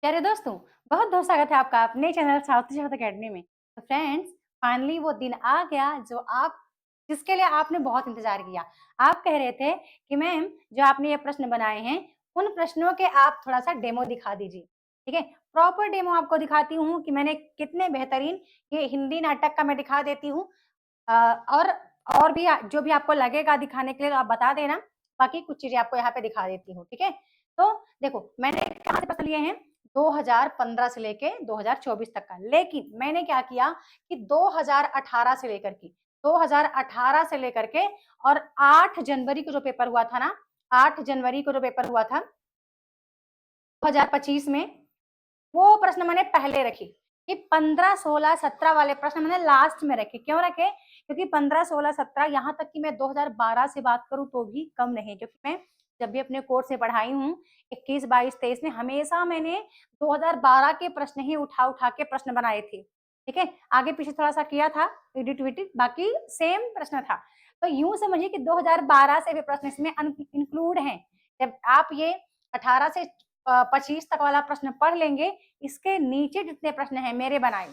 प्यारे दोस्तों, बहुत बहुत स्वागत है आपका अपने चैनल साउथ साउथ अकेडमी में। तो फ्रेंड्स, फाइनली वो दिन आ गया जो आप जिसके लिए आपने बहुत इंतजार किया। आप कह रहे थे कि मैम, जो आपने ये प्रश्न बनाए हैं, उन प्रश्नों के आप थोड़ा-सा डेमो दिखा दीजिए। ठीक है? प्रॉपर डेमो आपको दिखाती हूँ कि मैंने कितने बेहतरीन ये हिंदी नाटक का मैं दिखा देती हूँ। अ, और और भी जो भी आपको लगेगा दिखाने के लिए तो आप बता देना। बाकी कुछ चीज़ें आपको यहाँ पे दिखा देती हूँ, ठीक है? तो देखो, मैंने कहाँ से प्रश्न लिए हैं? 2015 से लेके 2024 तक का। लेकिन मैंने क्या किया कि 2018 से लेकर के 2018 से लेकर के और 8 जनवरी को जो पेपर हुआ था ना, 8 जनवरी को जो पेपर हुआ था 2025 में, वो प्रश्न मैंने पहले रखी कि 15, 16, 17 वाले प्रश्न मैंने लास्ट में रखे। क्यों रखे? क्योंकि 15, 16, 17 यहाँ तक कि मैं 2012 से बात करूँ तो भी कम नहीं, क्योंकि मैं जब भी अपने कोर्स से पढ़ाई हूँ 21, 22, 23 में हमेशा मैंने 2012 के प्रश्न ही उठा-उठा के प्रश्न बनाए थे। ठीक है? आगे-पीछे थोड़ा-सा किया था, एडिट-विडिट, बाकी सेम प्रश्न था। तो यूँ समझिए कि 2012 से भी प्रश्न इसमें इंक्लूड हैं। जब आप ये 18 से 25 तक वाला प्रश्न पढ़ लेंगे, इसके नीचे जितने प्रश्न हैं मेरे बनाए,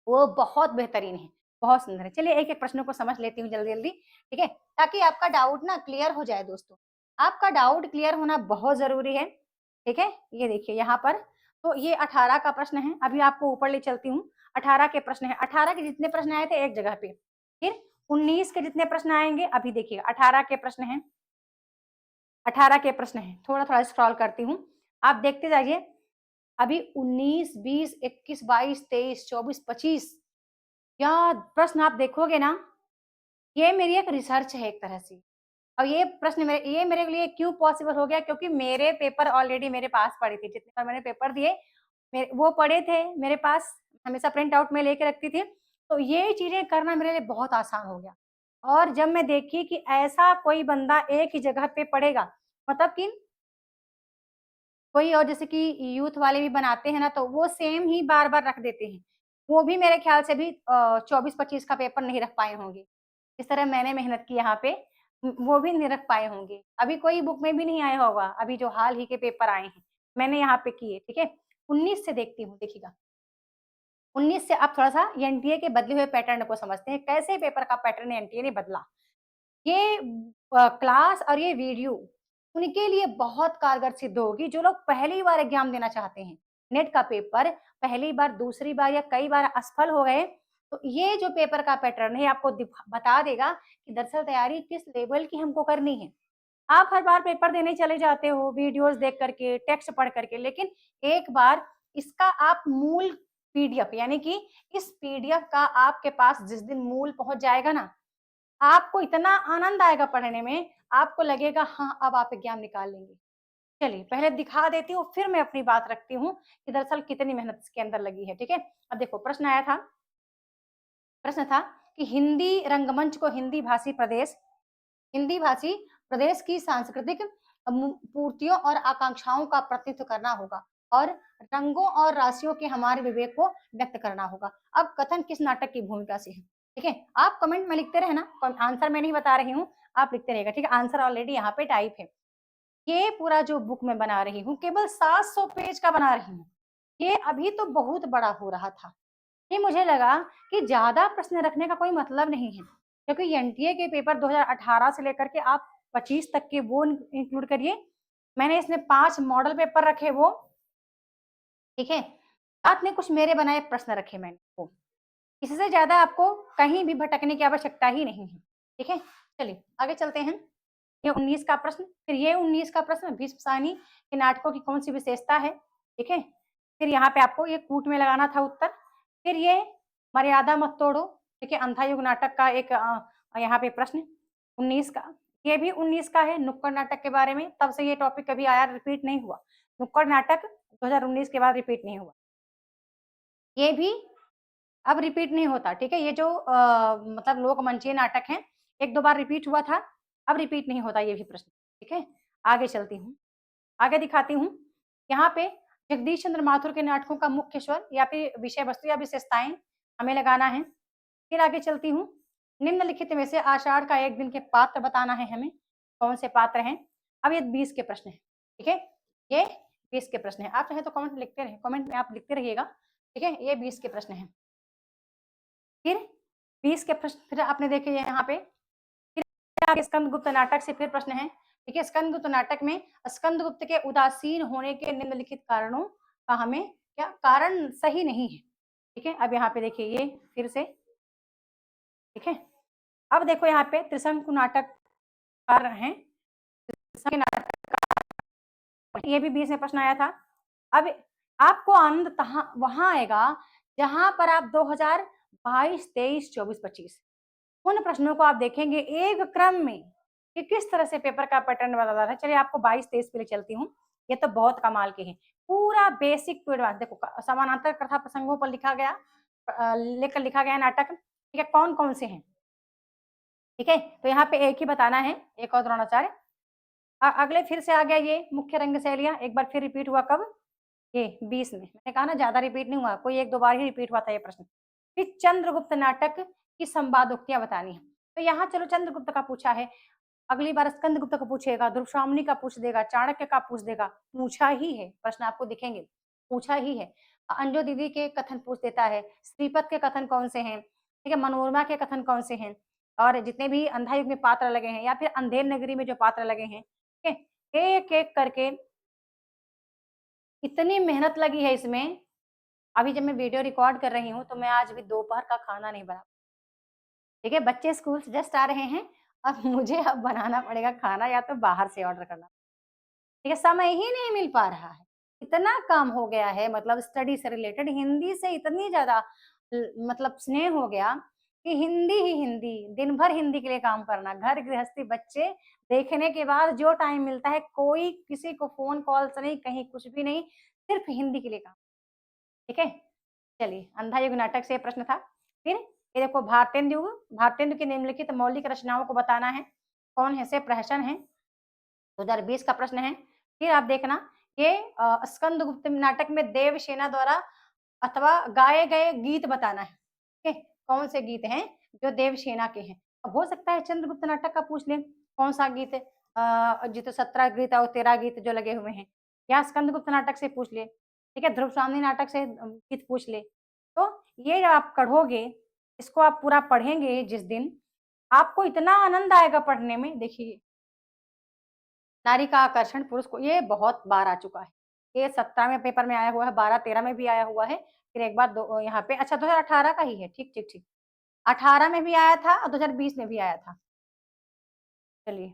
वो बहुत बेहतरीन है, बहुत सुंदर है। चलिए एक-एक प्रश्नों को समझ लेती हूँ जल्दी-जल्दी, ठीक है? ताकि आपका डाउट ना क्लियर हो जाए दोस्तों। आपका डाउट क्लियर होना बहुत ज़रूरी है, ठीक है? ये देखिए यहाँ पर, तो ये 18 का प्रश्न है, अभी आपको ऊपर ले चलती हूँ। 18 के प्रश्न हैं, 18 के जितने प्रश्न आए थे एक जगह पे, फिर 19 के जितने प्रश्न आएँगे, अभी देखिए 18 के प्रश्न हैं, 18 के प्रश्न हैं, थोड़ा-थोड़ा स्क्रॉल करती हूँ, आप देखते जाइए। अभी 19, 20, 21, 22, 23, 24, 25, या प्रश्न आप देखोगे ना, ये मेरी एक रिसर्च है एक तरह से। और ये मेरे लिए क्यों पॉसिबल हो गया, क्योंकि मेरे पेपर ऑलरेडी मेरे पास पड़े थे। जितने बार मैंने पेपर दिए, वो पड़े थे मेरे पास, हमेशा प्रिंट आउट में लेके रखती थी। तो ये चीज़ें करना मेरे लिए बहुत आसान हो गया। और जब मैं देखी कि ऐसा कोई बंदा एक ही जगह पे पढ़ेगा, मतलब कि कोई और जैसे कि यूथ वाले भी बनाते हैं ना, तो वो सेम ही बार-बार रख देते हैं। वो भी मेरे ख्याल से भी 24-25 का पेपर नहीं रख पाए होंगे। जिस तरह मैंने मेहनत की यहाँ पे, वो भी नहीं रख पाए होंगे। अभी कोई बुक में भी नहीं आया होगा, अभी जो हाल ही के पेपर आए हैं, मैंने यहाँ पे किए, ठीक है? 19 से देखती हूँ, देखिएगा। 19 से आप थोड़ा-सा एनटीए के बदले हुए पैटर्न को समझते हैं, कैसे पेपर का पैटर्न एनटीए ने बदला। ये क्लास और ये वीडियो उनके लिए बहुत कारगर सिद्ध होगी जो लोग पहली बार एग्जाम देना चाहते हैं। नेट का पेपर पहली बार, दूसरी बार या कई बार असफल हो गए, तो ये जो पेपर का पैटर्न है आपको बता देगा कि दरअसल तैयारी किस लेवल की हमको करनी है। आप हर बार पेपर देने चले जाते हो वीडियोस देख करके, टेक्स्ट पढ़ करके, लेकिन एक बार इसका आप मूल पीडीएफ, यानी कि इस पीडीएफ का आपके पास जिस दिन मूल पहुंच जाएगा ना, आपको इतना आनंद आएगा पढ़ने में, आपको लगेगा हाँ, अब आप एग्ज़ाम निकाल लेंगे। चलिए, पहले दिखा देती हूँ, फिर मैं अपनी बात रखती हूँ कि दरअसल कितनी मेहनत इसके अंदर लगी है, ठीक है? अब देखो, प्रश्न था कि हिंदी भाषी प्रदेश की सांस्कृतिक पूर्तियों और आकांक्षाओं का प्रतिनिधित्व करना होगा और रंगों और राशियों के हमारे विवेक को व्यक्त करना होगा। अब कथन किस नाटक की भूमिका से है? ठीक है? आप कमेंट में लिखते रहना, आंसर मैं नहीं बता रही हूँ, आप लिखते रहिएगा, ठीक है? आंसर ऑलरेडी यहाँ पे टाइप है। ये पूरा जो बुक मैं बना रही हूँ, केवल 700 पेज का बना रही हूँ। ये अभी तो बहुत बड़ा हो रहा था। ये मुझे लगा कि ज़्यादा प्रश्न रखने का कोई मतलब नहीं है, क्योंकि एनटीए के पेपर 2018 से लेकर के आप 25 तक के वो इंक्लूड करिए। मैंने इसमें 5 मॉडल पेपर रखे वो, ठीक है? साथ में कुछ मेरे बनाए प्रश्न रखे मैंने वो। इससे ज़्यादा आपको कहीं भी भटकने की आवश्यकता ही नहीं है, ठीक है? चलिए आगे चलते हैं। ये 19 का प्रश्न, फिर ये 19 का प्रश्न, भीष्म साहनी के नाटकों की कौन-सी विशेषता है? ठीक है? फिर यहाँ पे आपको ये कूट में लगाना था उत्तर। फिर ये मर्यादा मत तोड़ो, ठीक है? अंधा युग नाटक का एक यहाँ पे प्रश्न 19 का, ये भी 19 का है, नुक्कड़ नाटक के बारे में, तब से ये टॉपिक कभी आया, रिपीट नहीं हुआ। नुक्कड़ नाटक 2019 के बाद रिपीट नहीं हुआ। ये भी अब रिपीट नहीं होता, ठीक है? ये जो मतलब लोक मंचीय नाटक हैं, 1-2 बार रिपीट हुआ था, अब रिपीट नहीं होता ये भी प्रश्न, ठीक है? आगे चलती हूँ, आगे दिखाती हूँ। यहाँ पे जगदीश चंद्र माथुर के नाटकों का मुख्य स्वर या फिर विषय वस्तु या विशेषताएँ हमें लगाना है। फिर आगे चलती हूँ, निम्नलिखित में से आषाढ़ का एक दिन के पात्र बताना है हमें, कौन से पात्र हैं? अब ये 20 के प्रश्न हैं, ठीक है? ये 20 के प्रश्न है। आप चाहे तो कमेंट में आप लिखते रहिएगा, ठीक है? ये 20 के प्रश्न हैं। फिर 20 के प्रश्न फिर आपने देखे यहाँ पे, फिर स्कंदगुप्त नाटक से फिर प्रश्न है, ठीक है? स्कंदगुप्त नाटक में स्कंदगुप्त के उदासीन होने के निम्नलिखित कारणों का हमें क्या कारण सही नहीं है, ठीक है? अब यहाँ पे देखिए ये फिर से, ठीक है? अब देखो यहाँ पे त्रिशंकु नाटककार हैं, त्रिशंकु नाटक ये भी 20 में प्रश्न आया था। अब आपको आनंद तहाँ वहां आएगा जहां पर आप 2022, 23, 24, 25 उन प्रश्नों को आप देखेंगे एक क्रम में कि किस तरह से पेपर का पैटर्न बदल रहा है। चलिए आपको 22, 23 पे ले चलती हूँ। ये तो बहुत कमाल के हैं, पूरा बेसिक टू एडवांस। देखो समानांतर कथा प्रसंगों पर लिखा गया, लेकर लिखा गया नाटक, ठीक है? कौन कौन से हैं, ठीक है? तो यहाँ पे एक ही बताना है, एक और द्रोणाचार्य। अगले फिर से आ गया ये मुख्य रंग शैलियां, एक बार फिर रिपीट हुआ कब, ये 20 में। मैंने कहा ना ज्यादा रिपीट नहीं हुआ, कोई 1-2 बार ही रिपीट हुआ था ये प्रश्न। फिर चंद्रगुप्त नाटक की संवादोक्तियां बतानी है, तो यहाँ चलो चंद्रगुप्त का पूछा है, अगली बार स्कंदगुप्त का पूछेगा, ध्रुवशामनी का पूछ देगा, चाणक्य का पूछ देगा, पूछा ही है प्रश्न, आपको दिखेंगे पूछा ही है। अंजो दीदी के कथन पूछ देता है, श्रीपत के कथन कौन से हैं, ठीक है? मनोरमा के कथन कौन से हैं, और जितने भी अंधा युग में पात्र लगे हैं या फिर अंधेर नगरी में जो पात्र लगे हैं, ठीक है? एक एक करके इतनी मेहनत लगी है इसमें। अभी जब मैं वीडियो रिकॉर्ड कर रही हूँ तो मैं आज भी दोपहर का खाना नहीं बना, ठीक है? बच्चे स्कूल से जस्ट आ रहे हैं, अब मुझे अब बनाना पड़ेगा खाना, या तो बाहर से ऑर्डर करना, ठीक है? समय ही नहीं मिल पा रहा है, इतना काम हो गया है, मतलब स्टडी से रिलेटेड हिंदी से इतनी ज्यादा मतलब स्नेह हो गया कि हिंदी ही हिंदी, दिन भर हिंदी के लिए काम करना, घर गृहस्थी बच्चे देखने के बाद जो टाइम मिलता है, कोई किसी को फोन कॉल से नहीं, कहीं कुछ भी नहीं, सिर्फ हिंदी के लिए काम, ठीक है? चलिए अंधा युग नाटक से प्रश्न था। फिर ये देखो भारतेंदु युग, भारतेंदु की निम्नलिखित मौलिक रचनाओं को बताना है, कौन है से प्रहसन है, 2020 का प्रश्न है। फिर आप देखना ये स्कंदगुप्त नाटक में देवसेना द्वारा अथवा गाए गए गीत बताना है, ठीक है? कौन से गीत हैं जो देवसेना के हैं। अब हो सकता है चंद्रगुप्त नाटक का पूछ ले, कौन सा गीत जित 17 गीत और 13 गीत जो लगे हुए हैं, या स्कंदगुप्त नाटक से पूछ ले, ठीक है? ध्रुवशामनी नाटक से गीत पूछ ले। तो ये आप पढ़ोगे, इसको आप पूरा पढ़ेंगे जिस दिन, आपको इतना आनंद आएगा पढ़ने में। देखिए नारी का आकर्षण पुरुष को, ये बहुत बार आ चुका है, ये 17वें पेपर में आया हुआ है, 12-13 में भी आया हुआ है, फिर एक बार दो यहाँ पे, अच्छा 2018 का ही है, ठीक ठीक ठीक, 18 में भी आया था और 2020 में भी आया था। चलिए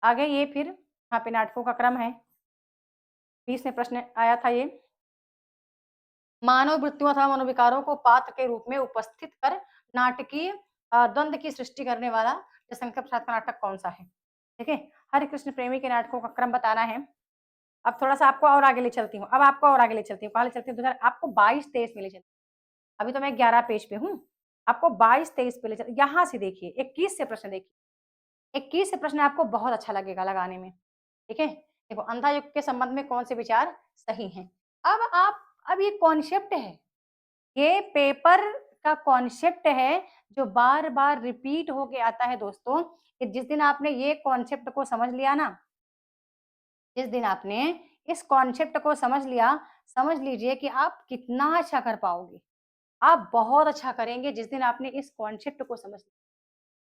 आगे ये फिर यहाँ पे नाटकों का क्रम है, 20 में प्रश्न आया था ये, मानव वृत्तियों अथवा मनोविकारों को पात्र के रूप में उपस्थित कर नाटकीय द्वंद्व की सृष्टि करने वाला शंकर प्रसाद का नाटक कौन सा है, ठीक है? हरे कृष्ण प्रेमी के नाटकों का क्रम बताना है। अब थोड़ा-सा आपको और आगे ले चलती हूँ, अब आपको और आगे ले चलती हूँ, कहाँ ले चलती हूँ? 2000 आपको 22-23 में ले चलती हूँ। अभी तो मैं 11 पेज पे हूँ, आपको 22-23 पे ले चल, यहाँ से देखिए 21 से प्रश्न देखिए, 21 से प्रश्न आपको बहुत अच्छा लगेगा लगाने में, ठीक है? देखो अंधा युग के संबंध में कौन से विचार सही हैं। अब ये कॉन्सेप्ट है, ये पेपर का कॉन्सेप्ट है जो बार-बार रिपीट होके आता है दोस्तों, कि जिस दिन आपने ये कॉन्सेप्ट को समझ लिया ना, जिस दिन आपने इस कॉन्सेप्ट को समझ लिया, समझ लीजिए कि आप कितना अच्छा कर पाओगे। आप बहुत अच्छा करेंगे जिस दिन आपने इस कॉन्सेप्ट को समझ लिया,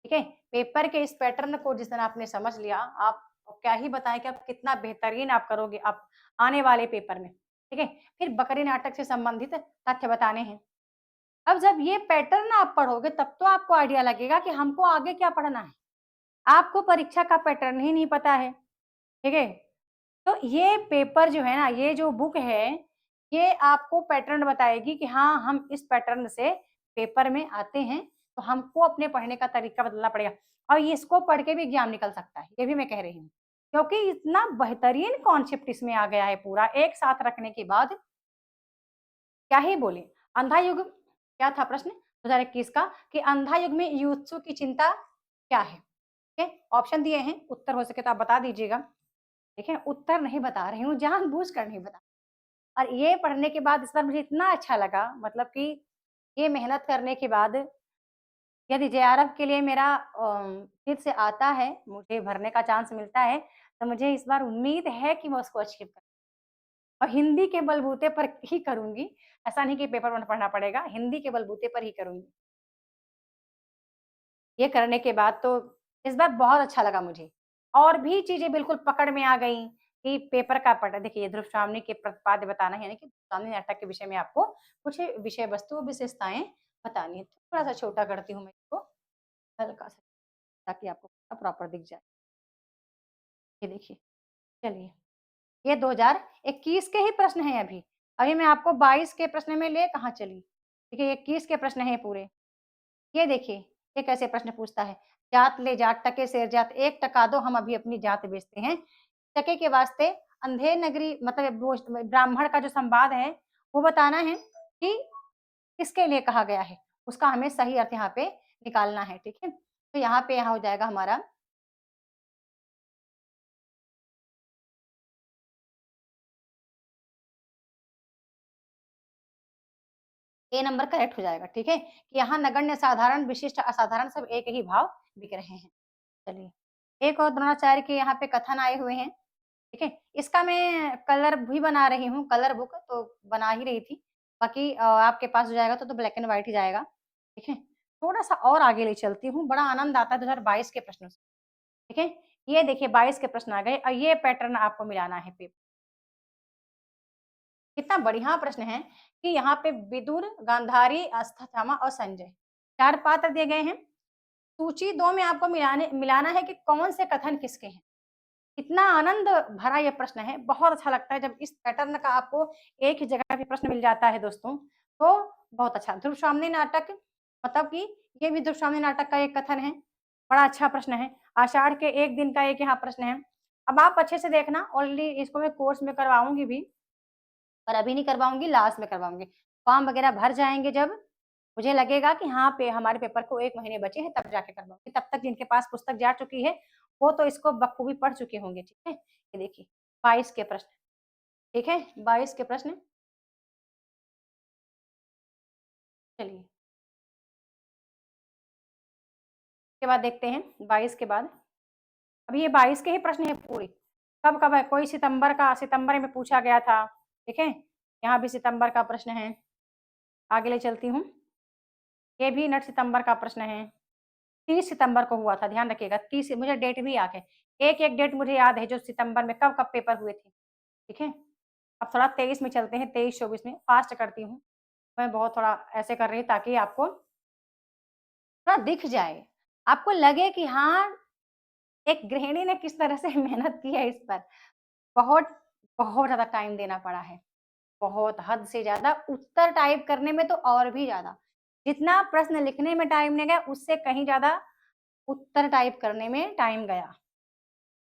ठीक है? पेपर के इस पैटर्न को जिस दिन आपने समझ लिया, आप क्या ही बताएँ कि आप कितना बेहतरीन आप करोगे आप आने वाले पेपर में, ठीक है? फिर बकरी नाटक से संबंधित तथ्य बताने हैं। अब जब ये पैटर्न आप पढ़ोगे तब तो आपको आइडिया लगेगा कि हमको आगे क्या पढ़ना है। आपको परीक्षा का पैटर्न ही नहीं पता है, ठीक है? तो ये पेपर जो है ना, ये जो बुक है, ये आपको पैटर्न बताएगी कि हाँ, हम इस पैटर्न से पेपर में आते हैं, तो हमको अपने पढ़ने का तरीका बदलना पड़ेगा, और ये इसको पढ़ के भी एग्ज़ाम निकल सकता है, ये भी मैं कह रही हूँ। क्योंकि इतना बेहतरीन कॉन्सेप्ट इसमें आ गया है पूरा, एक साथ रखने के बाद क्या ही बोलें। अंधा युग क्या था प्रश्न 2021 का, कि अंधा युग में युत्सु की चिंता क्या है? ठीक है? ऑप्शन दिए हैं, उत्तर हो सके तो आप बता दीजिएगा। ठीक है? उत्तर नहीं बता रही हूँ, जानबूझकर नहीं बता, और ये पढ़ने के बाद इस बार मुझे इतना अच्छा लगा, मतलब कि ये मेहनत करने के बाद यदि जेआरएफ के लिए मेरा फिर से आता है, मुझे भरने का चांस मिलता है, तो मुझे इस बार उम्मीद है कि मैं उसको अचीव करूँ। और हिंदी के बलबूते पर ही करूँगी, ऐसा नहीं कि पेपर में पढ़ना पड़ेगा, हिंदी के बलबूते पर ही करूँगी। ये करने के बाद तो इस बार बहुत अच्छा लगा मुझे। और भी चीज़ें बिल्कुल पकड़ में आ गईं कि पेपर का पढ़ देखिए ध्रुवश्रावणी के प्रतिपाद्य बताना है, यानी कि ध्रुवश्रावणी नाटक के विषय में आपको कुछ विषय वस्तु विशेषताएँ बतानी है। थोड़ा-सा छोटा करती हूँ मैं इसको, हल्का-सा, ताकि आपको प्रॉपर दिख जाए। ये देखिए, चलिए, ये 2021 के ही प्रश्न हैं अभी। अभी मैं आपको 22 के प्रश्न में ले कहाँ चली। देखिए 21 के प्रश्न हैं पूरे। ये देखिए, ये कैसे प्रश्न पूछता है, जात ले जाट टके शेर जात, 1 टका दो हम अभी अपनी जात बेचते हैं। टके के वास्ते अंधेर नगरी मतलब वो ब्राह्मण का जो संवाद है, वो बताना है कि किसके लिए कहा गया है। उसका हमें सही अर्थ यहाँ पे निकालना है, ठीक है? तो यहाँ हो जाएगा हमारा ए नंबर करेक्ट हो जाएगा, ठीक है? कि यहाँ नगण्य, साधारण, विशिष्ट, असाधारण सब एक ही भाव बिक रहे हैं। चलिए, एक और द्रोणाचार्य के यहाँ पे कथन आए हुए हैं, ठीक है? इसका मैं कलर भी बना रही हूँ, कलर बुक तो बना ही रही थी। बाकी आपके पास हो जाएगा तो ब्लैक एंड व्हाइट ही जाएगा, ठीक है? थोड़ा-सा और आगे ले चलती हूँ, बड़ा आनंद आता है 2022 के प्रश्नों से, ठीक है? ये देखिए 22 के प्रश्न आ गए और ये पैटर्न आपको मिलाना है कितना बढ़िया प्रश्न है कि यहाँ पे विदुर, गांधारी, अश्वत्थामा और संजय 4 पात्र दिए गए हैं। सूची 2 में आपको मिलाना है कि कौन से कथन किसके हैं। इतना आनंद भरा ये प्रश्न है, बहुत अच्छा लगता है जब इस पैटर्न का आपको एक ही जगह पे प्रश्न मिल जाता है दोस्तों, तो बहुत अच्छा। ध्रुवश्रावणी नाटक मतलब कि ये भी ध्रुवश्रावणी नाटक का एक कथन है, बड़ा अच्छा प्रश्न है। आषाढ़ के 1 दिन का एक यहाँ प्रश्न है। अब आप अच्छे से देखना ऑलरेडी इसको मैं कोर्स में करवाऊँगी भी, पर अभी नहीं करवाऊँगी, लास्ट में करवाऊँगी। फॉर्म वगैरह भर जाएँगे जब, मुझे लगेगा कि हाँ, हमारे पेपर को 1 महीने बचे हैं तब जाके करवाऊँगी। तब तक जिनके पास पुस्तक जा चुकी है, वो तो इसको बखूबी पढ़ चुके होंगे, ठीक है? ये देखिए 22 के प्रश्न, ठीक है? 22 के प्रश्न चलिए, उसके बाद देखते हैं 22 के बाद। अभी ये 22 के ही प्रश्न हैं पूरे। कब-कब है, कोई सितंबर में पूछा गया था, ठीक है? यहाँ भी सितंबर का प्रश्न है। आगे ले चलती हूँ। ये भी नेक्स्ट सितंबर का प्रश्न है। 30 सितंबर को हुआ था, ध्यान रखिएगा 30 मुझे डेट भी याद है। एक-एक डेट मुझे याद है जो सितंबर में कब-कब पेपर हुए थे, ठीक है? अब थोड़ा 23 में चलते हैं, 23-24 में फ़ास्ट करती हूँ। मैं बहुत थोड़ा ऐसे कर रही हूँ ताकि आपको थोड़ा दिख जाए। आपको लगे कि हाँ, एक गृहिणी ने किस तरह से मेहनत की है इस पर। बहुत, बहुत ज़्यादा टाइम देना पड़ा है। बहुत हद से ज़्यादा, उत्तर टाइप करने में तो और भी ज़्यादा। जितना प्रश्न लिखने में टाइम नहीं गया, उससे कहीं ज़्यादा उत्तर टाइप करने में टाइम गया।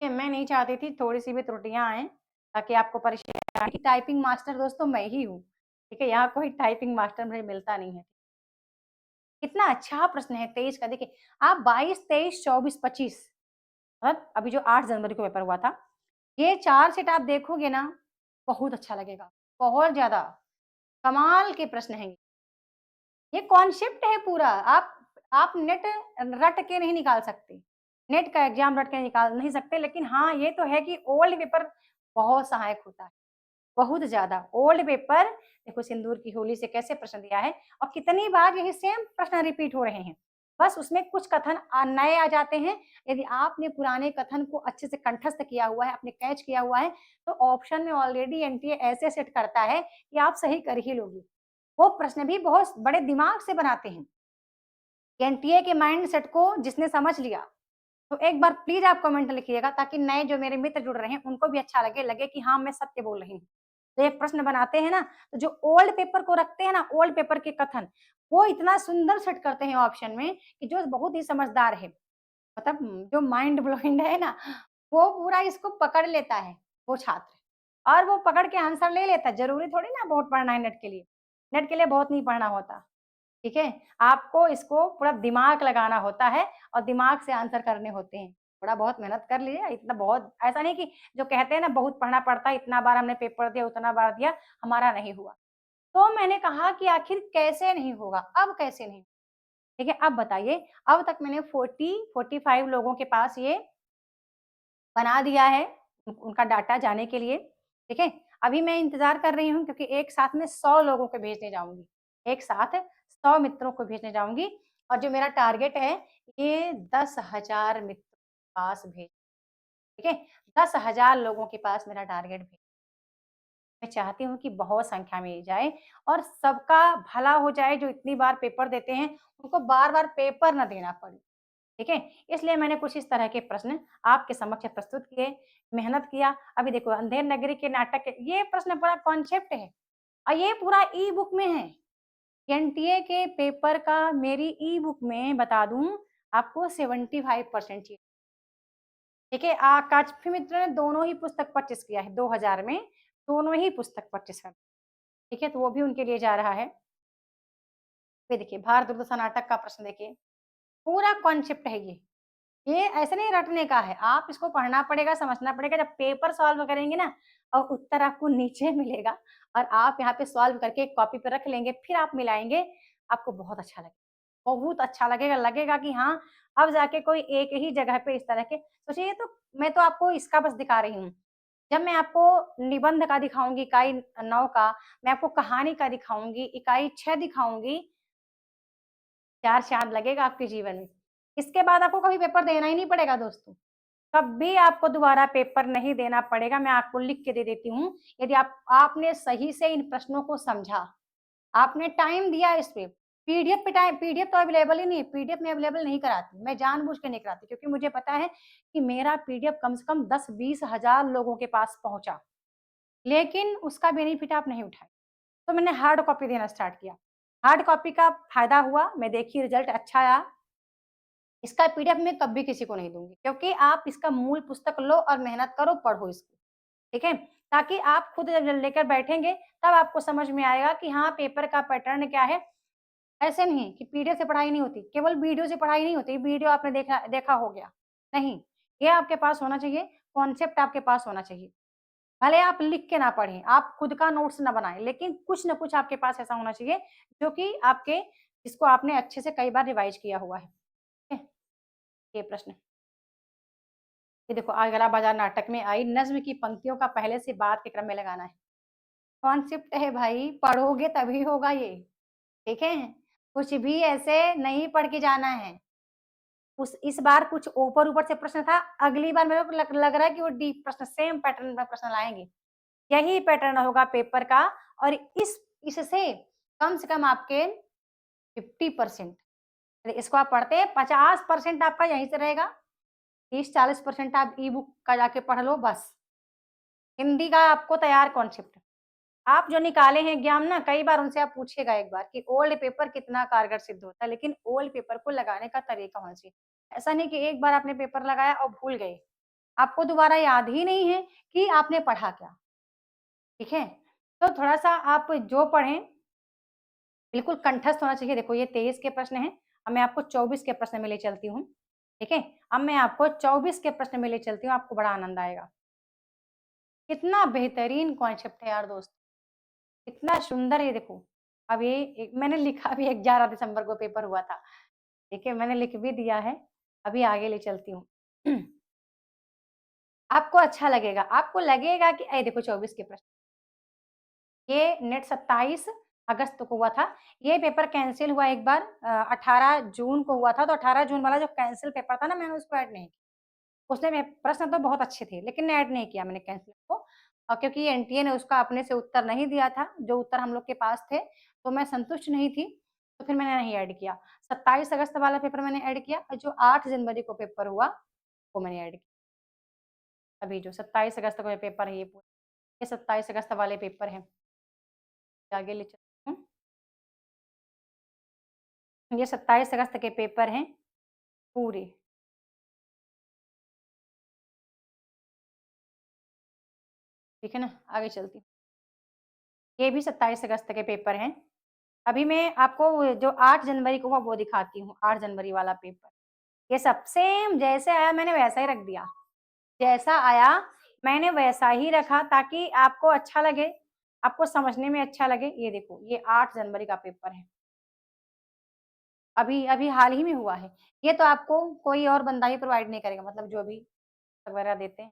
कि मैं नहीं चाहती थी थोड़ी-सी भी त्रुटियाँ आएँ, ताकि आपको परेशानी टाइपिंग मास्टर दोस्तों मैं ही हूँ, ठीक है? यहाँ कोई टाइपिंग मास्टर मुझे मिलता नहीं है। कितना अच्छा प्रश्न है 23 का देखिए, आप 22, 23, 24, 25 मतलब अभी जो 8 जनवरी को पेपर हुआ था, ये 4 सेट आप देखोगे ना, बहुत अच्छा लगेगा, बहुत ज़्यादा, कमाल के प्रश्न हैं। ये कॉन्सेप्ट है पूरा, आप नेट रट के नहीं निकाल सकते। नेट का एग्ज़ाम रट के निकाल नहीं सकते, लेकिन हाँ, ये तो है कि ओल्ड पेपर बहुत सहायक होता है, बहुत ज़्यादा। ओल्ड पेपर देखो सिंदूर की होली से कैसे प्रश्न दिया है और कितनी बार यही सेम प्रश्न रिपीट हो रहे हैं। बस उसमें कुछ कथन नए आ जाते हैं। यदि आपने पुराने कथन को अच्छे से कंठस्थ किया हुआ है, आपने कैच किया हुआ है, तो ऑप्शन में ऑलरेडी एनटीए ऐसे सेट करता है कि आप सही कर ही लोगे। वो प्रश्न भी बहुत बड़े दिमाग से बनाते हैं। एनटीए के माइंडसेट को जिसने समझ लिया, तो एक बार प्लीज़ आप कमेंट में लिखिएगा ताकि नए जो मेरे मित्र जुड़ रहे हैं, उनको भी अच्छा लगे कि हाँ, मैं सत्य बोल रही हूँ। तो एक प्रश्न बनाते हैं ना, तो जो ओल्ड पेपर को रखते हैं ना, ओल्ड पेपर के कथन, वो इतना सुंदर सेट करते हैं ऑप्शन में कि जो बहुत ही समझदार है, मतलब जो माइंड ब्लोइंग है ना, वो पूरा इसको पकड़ लेता है, वो छात्र और वो पकड़ के आंसर ले लेता है। ज़रूरी थोड़ी ना बहुत पढ़ना है नेट के लिए। नेट के लिए बहुत नहीं पढ़ना होता। ठीक है? आपको इसको पूरा दिमाग लगाना होता है और दिमाग से आंसर करने होते हैं। थोड़ा बहुत मेहनत कर लीजिए, इतना बहुत ऐसा नहीं कि जो कहते हैं ना बहुत पढ़ना पड़ता है, इतना बार हमने पेपर दिया, उतना बार दिया, हमारा नहीं हुआ। तो मैंने कहा कि आखिर कैसे नहीं होगा? अब कैसे नहीं? ठीक है, अब बताइए, अब तक मैंने 40-45 लोगों के पास ये बना दिया है, उनका डाटा जाने के लिए, ठीक है? अभी मैं इंतज़ार कर रही हूँ क्योंकि एक साथ में 100 लोगों को भेजने जाऊँगी। एक साथ 100 मित्रों को भेजने जाऊँगी और जो मेरा टारगेट है, ये 10,000 मित्रों के पास भेज ठीक है? 10,000 लोगों के पास मेरा टारगेट भेज मैं चाहती हूँ कि बहुत संख्या में जाए और सबका भला हो जाए, जो इतनी बार पेपर देते हैं, उनको बार-बार पेपर ना देना पड़े। ठीक है? इसलिए मैंने कुछ इस तरह के प्रश्न आपके समक्ष प्रस्तुत किए, मेहनत किया। अभी देखो अंधेर नगरी के नाटक के ये प्रश्न पूरा कॉन्सेप्ट है और ये पूरा ई बुक में है। एनटीए के पेपर का मेरी ई बुक में बता दूँ आपको 75% चाहिए। ठीक है? काफ़ी मित्रों ने दोनों ही पुस्तक परचेज़ किया है 2000 में, दोनों ही पुस्तक परचेज़ कर ठीक है? तो वो भी उनके लिए जा रहा है। ये देखिए भारत दुर्दशा नाटक का प्रश्न देखिए, पूरा कॉन्सेप्ट है ये। ये ऐसे नहीं रटने का है, आप इसको पढ़ना पड़ेगा, समझना पड़ेगा, जब पेपर सॉल्व करेंगे ना और उत्तर आपको नीचे मिलेगा और आप यहाँ पे सॉल्व करके एक कॉपी पे रख लेंगे, फिर आप मिलाएँगे, आपको बहुत अच्छा लगेगा। बहुत अच्छा लगेगा, लगेगा कि हाँ, अब जाके कोई एक ही जगह पे इस तरह के सोचिए ये तो मैं तो आपको इसका बस दिखा रही हूँ। जब मैं आपको निबंध का दिखाऊँगी इकाई 9 का, मैं आपको कहानी का दिखाऊँगी, इकाई 6 दिखाऊँगी, 4 चाँद लगेगा आपके जीवन में। इसके बाद आपको कभी पेपर देना ही नहीं पड़ेगा दोस्तों। कभी आपको दोबारा पेपर नहीं देना पड़ेगा, मैं आपको लिख के दे देती हूँ। यदि आपने सही से इन प्रश्नों को समझा, आपने टाइम दिया इस पे, पीडीएफ तो अवेलेबल ही नहीं है, पीडीएफ मैं अवेलेबल नहीं कराती, मैं जानबूझ के नहीं कराती क्योंकि मुझे पता है कि मेरा पीडीएफ कम से कम 10-20 हज़ार लोगों के पास पहुँचा, लेकिन उसका बेनिफिट आप नहीं उठाए। तो मैंने हार्ड कॉपी देना स्टार्ट किया। हार्ड कॉपी का फ़ायदा हुआ, मैं देखी रिज़ल्ट अच्छा आया। इसका पीडीएफ मैं कभी किसी को नहीं दूँगी क्योंकि आप इसका मूल पुस्तक लो और मेहनत करो, पढ़ो इसको, ठीक है? ताकि आप खुद जब लेकर बैठेंगे, तब आपको समझ में आएगा कि हाँ, पेपर का पैटर्न क्या है। ऐसे नहीं कि पीडीएफ से पढ़ाई नहीं होती, केवल वीडियो से पढ़ाई नहीं होती, वीडियो आपने देखा देखा हो गया। नहीं, ये आपके पास होना चाहिए, कॉन्सेप्ट आपके पास होना चाहिए। भले आप लिख के ना पढ़ें, आप खुद का नोट्स ना बनाएँ, लेकिन कुछ न कुछ आपके पास ऐसा होना चाहिए, जो कि आपके जिसको आपने अच्छे से कई बार रिवाइज़ किया हुआ है। ठीक है? ये प्रश्न ये देखो आगरा बाजार नाटक में आई नज़्म की पंक्तियों का पहले से बाद के क्रम में लगाना है। कॉन्सेप्ट है भाई, पढ़ोगे तभी होगा ये, ठीक है? कुछ भी ऐसे नहीं पढ़ के जाना है। उस इस बार कुछ ऊपर-ऊपर से प्रश्न था, अगली बार मेरे को लग रहा है कि वो डीप प्रश्न सेम पैटर्न में प्रश्न लाएँगे। यही पैटर्न होगा पेपर का और इससे कम से कम आपके 50% इसको आप पढ़ते हैं 50% आपका यहीं से रहेगा, 30-40% आप ई बुक का जाके पढ़ लो बस। हिंदी का आपको तैयार कॉन्सेप्ट। आप जो निकाले हैं एग्ज़ाम ना कई बार उनसे आप पूछिएगा एक बार कि ओल्ड पेपर कितना कारगर सिद्ध होता है, लेकिन ओल्ड पेपर को लगाने का तरीका होना चाहिए। ऐसा नहीं कि एक बार आपने पेपर लगाया और भूल गए। आपको दोबारा याद ही नहीं है कि आपने पढ़ा क्या, ठीक है? तो थोड़ा-सा आप जो पढ़ें बिल्कुल कंठस्थ होना चाहिए। देखो ये 23 के प्रश्न हैं, अब मैं आपको 24 के प्रश्न में ले चलती हूँ, ठीक है? अब मैं आपको 24 के प्रश्न में ले चलती हूँ, आपको बड़ा आनंद आएगा। कितना बेहतरीन कॉन्सेप्ट है यार दोस्त, कितना सुंदर ये देखो। अब ये मैंने लिखा भी 11 दिसंबर को पेपर हुआ था, ठीक है? मैंने लिख भी दिया है, अभी आगे ले चलती हूँ। आपको अच्छा लगेगा, आपको लगेगा कि देखो 24 के प्रश्न ये नेट 27 अगस्त को हुआ था। ये पेपर कैंसल हुआ एक बार 18 जून को हुआ था, तो 18 जून वाला जो कैंसल पेपर था ना मैंने उसको ऐड नहीं किया। उसने में प्रश्न तो बहुत अच्छे थे, लेकिन ऐड नहीं किया मैंने कैंसल को क्योंकि एनटीए ने उसका अपने से उत्तर नहीं दिया था, जो उत्तर हम लोग के पास थे, तो मैं संतुष्ट नहीं थी, तो फिर मैंने नहीं ऐड किया। 27 अगस्त वाला पेपर मैंने ऐड किया और जो 8 जनवरी को पेपर हुआ, वो मैंने ऐड किया। अभी जो 27 अगस्त को ये पेपर है ये 27 अगस्त वाले पेपर हैं। आगे ले चलती हूँ। ये 27 अगस्त के पेपर हैं पूरे, ठीक है ना? आगे चलती हूँ। ये भी 27 अगस्त के पेपर हैं। अभी मैं आपको वो जो 8 जनवरी को हुआ वो दिखाती हूँ, 8 जनवरी वाला पेपर। ये सब सेम जैसे आया मैंने वैसा ही रख दिया। जैसा आया मैंने वैसा ही रखा ताकि आपको अच्छा लगे, आपको समझने में अच्छा लगे। ये देखो, ये 8 जनवरी का पेपर है। अभी अभी हाल ही में हुआ है। ये तो आपको कोई और बंदा ही प्रोवाइड नहीं करेगा मतलब जो भी वगैरह देते हैं।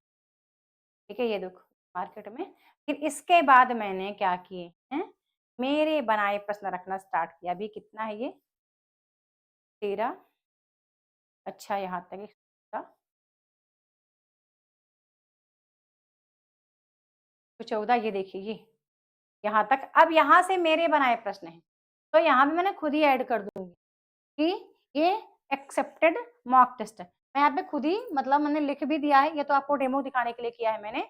ठीक है, ये देखो मार्केट में फिर इसके बाद मैंने क्या किए हैं, मेरे बनाए प्रश्न रखना स्टार्ट किया। अभी कितना है ये? 13। अच्छा, यहाँ तक था। तो 14, ये देखिए ये यहाँ तक। अब यहाँ से मेरे बनाए प्रश्न हैं, तो यहाँ भी मैंने खुद ही ऐड कर दूंगी कि ये एक्सेप्टेड मॉक टेस्ट है। मैं यहाँ पे खुद ही मतलब मैंने लिख भी दिया है, ये तो आपको डेमो दिखाने के लिए किया है मैंने।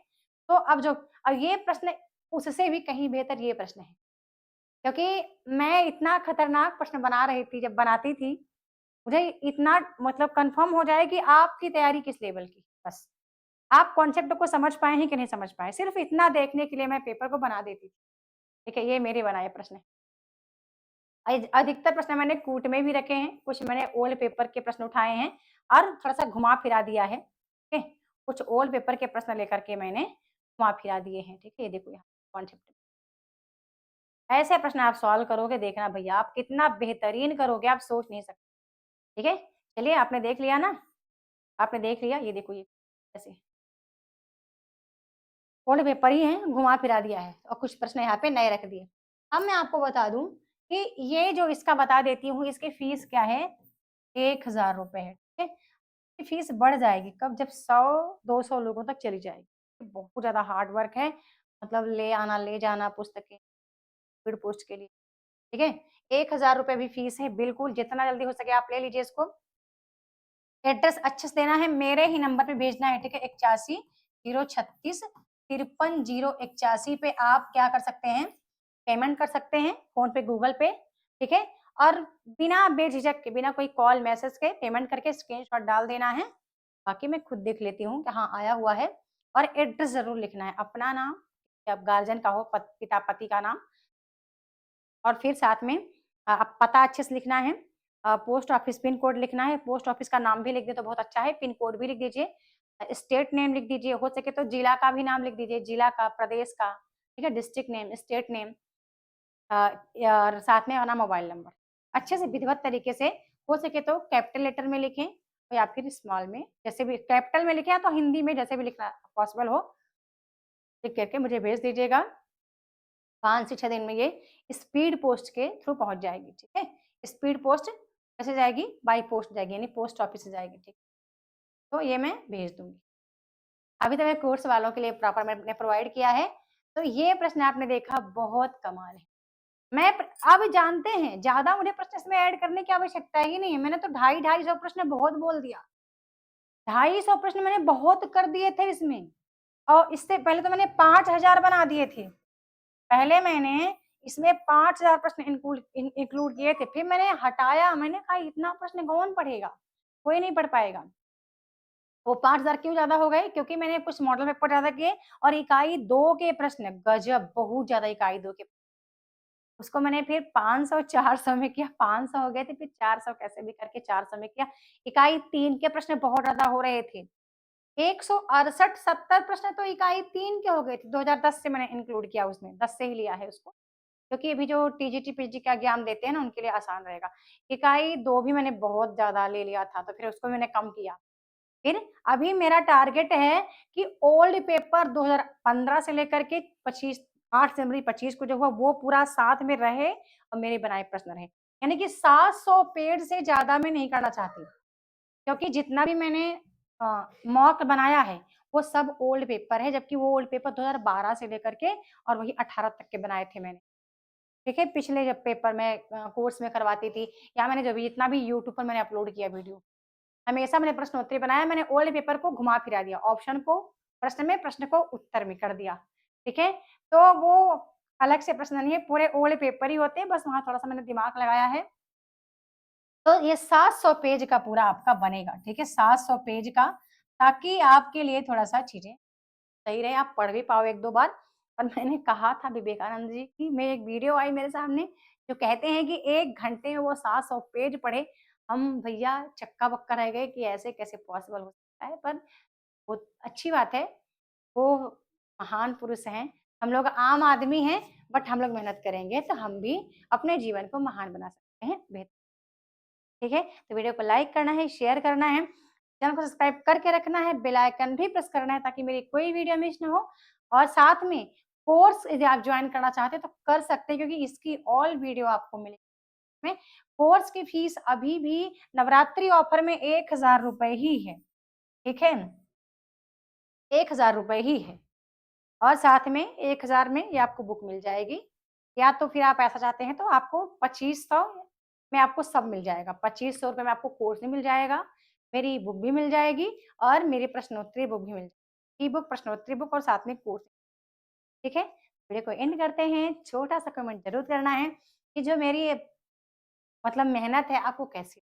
तो अब ये प्रश्न उससे भी कहीं बेहतर ये प्रश्न है, क्योंकि मैं इतना खतरनाक प्रश्न बना रही थी, जब बनाती थी मुझे इतना मतलब कंफर्म हो जाए कि आपकी तैयारी किस लेवल की, बस आप कॉन्सेप्ट को समझ पाए हैं कि नहीं समझ पाए, सिर्फ इतना देखने के लिए मैं पेपर को बना देती थी। ठीक है, ये मेरे बनाए प्रश्न है। अधिकतर प्रश्न मैंने कूट में भी रखे हैं, कुछ मैंने ओल्ड पेपर के प्रश्न उठाए हैं और थोड़ा-सा घुमा-फिरा दिया है, ठीक है? कुछ ओल्ड पेपर के प्रश्न लेकर के मैंने घुमा-फिरा दिए हैं, ठीक है? ये देखो यहाँ कॉन्सेप्ट। ऐसे प्रश्न आप सॉल्व करोगे, देखना भैया आप कितना बेहतरीन करोगे, आप सोच नहीं सकते, ठीक है? चलिए, आपने देख लिया ना? आपने देख लिया, ये देखो ये ऐसे ओल्ड पेपर ही है, घुमा-फिरा दिया है और कुछ प्रश्न यहाँ पे नए रख दिए। अब मैं आपको बता दूँ कि ये जो इसका बता देती हूँ, इसकी फीस क्या है? 1000 रुपए है, ठीक है? ये फीस बढ़ जाएगी कब? जब 100-200 लोगों तक चली जाएगी। बहुत ज़्यादा हार्ड वर्क है, मतलब ले आना, ले जाना पुस्तकें, स्पीड पोस्ट के लिए, ठीक है? 1000 रुपए भी फीस है, बिल्कुल जितना जल्दी हो सके आप ले लीजिए इसको। एड्रेस अच्छे से देना है, मेरे ही नंबर पे भेजना है, ठीक है? 81 036 53 081 पे आप क्या कर सकते हैं, पेमेंट कर सकते हैं, फ़ोन पे, गूगल पे, ठीक है? और बिना बेझिझक के, बिना कोई कॉल, मैसेज के पेमेंट करके स्क्रीनशॉट डाल देना है। बाकी मैं खुद देख लेती हूँ कि हाँ, आया हुआ है और एड्रेस ज़रूर लिखना है, अपना नाम, या गार्जियन का हो, पिता, पति का नाम और फिर साथ में पता अच्छे से लिखना है, पोस्ट ऑफिस पिन कोड लिखना है, पोस्ट ऑफिस का नाम भी लिख दें तो बहुत अच्छा है, पिन कोड भी लिख दीजिए, स्टेट नेम लिख दीजिए, हो सके तो जिला का भी नाम लिख दीजिए, जिला का, प्रदेश का, ठीक है, डिस्ट्रिक्ट नेम, स्टेट नेम, और साथ में अपना मोबाइल नंबर। अच्छे से विधिवत तरीके से हो सके तो कैपिटल लेटर में लिखें या फिर स्मॉल में, जैसे भी कैपिटल में लिखें या तो हिंदी में जैसे भी लिखना पॉसिबल हो, लिख करके मुझे भेज दीजिएगा। 5 से 6 दिन में ये स्पीड पोस्ट के थ्रू पहुँच जाएगी, ठीक है? स्पीड पोस्ट कैसे जाएगी? बाय पोस्ट जाएगी, यानी पोस्ट ऑफिस से जाएगी, ठीक। तो ये मैं भेज दूँगी। अभी तो मैं कोर्स वालों के लिए प्रॉपर मैंने प्रोवाइड किया है, तो ये प्रश्न आपने देखा बहुत कमाल है। मैं प अब जानते हैं, ज़्यादा मुझे प्रश्न इसमें ऐड करने की आवश्यकता ही नहीं है, मैंने तो ढाई 250 प्रश्न बहुत बोल दिया। 250 प्रश्न मैंने बहुत कर दिए थे इसमें और इससे पहले तो मैंने 5000 बना दिए थे। पहले मैंने इसमें 5000 प्रश्न इंक्लूड किए थे, फिर मैंने हटाया, मैंने कहा इतना प्रश्न कौन पढ़ेगा? कोई नहीं पढ़ पाएगा। वो 5000 क्यों ज़्यादा हो गए? क्योंकि मैंने कुछ मॉडल पेपर ज़्यादा किए और इकाई 2 के प्रश्न गज़ब बहुत ज़्यादा इकाई 2 के, उसको मैंने फिर 500-400 में किया, 500 हो गए थे, फिर 400 कैसे भी करके 400 में किया। इकाई 3 के प्रश्न बहुत ज़्यादा हो रहे थे। 168-70 प्रश्न तो इकाई 3 के हो गए थे, 2010 से मैंने इंक्लूड किया उसमें, 10 से ही लिया है उसको। क्योंकि अभी जो टीजीटी, पीजी का एग्ज़ाम देते हैं ना, उनके लिए आसान रहेगा। इकाई 2 भी मैंने बहुत ज़्यादा ले लिया था, तो फिर उसको मैंने कम किया। फिर अभी मेरा टारगेट है कि ओल्ड पेपर 2015 से लेकर के 25 8 जनवरी 25 को जो हुआ, वो पूरा साथ में रहे और मेरे बनाए प्रश्न रहे। यानी कि 700 पेज से ज़्यादा मैं नहीं करना चाहती, क्योंकि जितना भी मैंने मॉक बनाया है, वो सब ओल्ड पेपर है, जबकि वो ओल्ड पेपर 2012 से लेकर के और वही 18 तक के बनाए थे मैंने। ठीक है, पिछले जब पेपर मैं कोर्स में करवाती थी या मैंने जो भी जितना भी यूट्यूब पर मैंने अपलोड किया वीडियो, हमेशा मैंने प्रश्नोत्तरी बनाया, मैंने ओल्ड पेपर को घुमा-फिरा दिया, ऑप्शन को प्रश्न में, प्रश्न को उत्तर में कर दिया, ठीक है? तो वो अलग से प्रश्न नहीं है, पूरे ओल्ड पेपर ही होते हैं, बस वहाँ थोड़ा-सा मैंने दिमाग लगाया है। तो ये 700 पेज का पूरा आपका बनेगा, ठीक है? 700 पेज का, ताकि आपके लिए थोड़ा-सा चीज़ें सही रहे, आप पढ़ भी पाओ 1-2 बार। और मैंने कहा था विवेकानंद जी की, मैं एक वीडियो आई मेरे सामने, जो कहते हैं कि 1 घंटे में वो 700 पेज पढ़े। हम भैया चक्का-बक्का रह गए कि ऐसे कैसे पॉसिबल हो सकता है, पर वो अच्छी बात है, वो महान पुरुष हैं, हम लोग आम आदमी हैं, बट हम लोग मेहनत करेंगे तो हम भी अपने जीवन को महान बना सकते हैं, ठीक है? तो वीडियो को लाइक करना है, शेयर करना है, चैनल को सब्सक्राइब करके रखना है, बेल आइकन भी प्रेस करना है ताकि मेरी कोई वीडियो मिस ना हो और साथ में कोर्स यदि आप जॉइन करना चाहते हैं तो कर सकते हैं, क्योंकि इसकी ऑल वीडियो आपको मिलेगी में। कोर्स की फीस अभी भी नवरात्रि ऑफर में 1000 रुपए ही है, ठीक है? 1000 रुपए ही है। और साथ में 1000 में ये आपको बुक मिल जाएगी, या तो फिर आप ऐसा चाहते हैं तो आपको 2500 में आपको सब मिल जाएगा। 2500 रुपए में आपको कोर्स भी मिल जाएगा, मेरी बुक भी मिल जाएगी और मेरी प्रश्नोत्तरी बुक भी मिल जाएगी। ई-बुक, प्रश्नोत्तरी बुक और साथ में कोर्स, ठीक है? वीडियो को एंड करते हैं, छोटा-सा कमेंट ज़रूर करना है कि जो मेरी मतलब मेहनत है आपको कैसी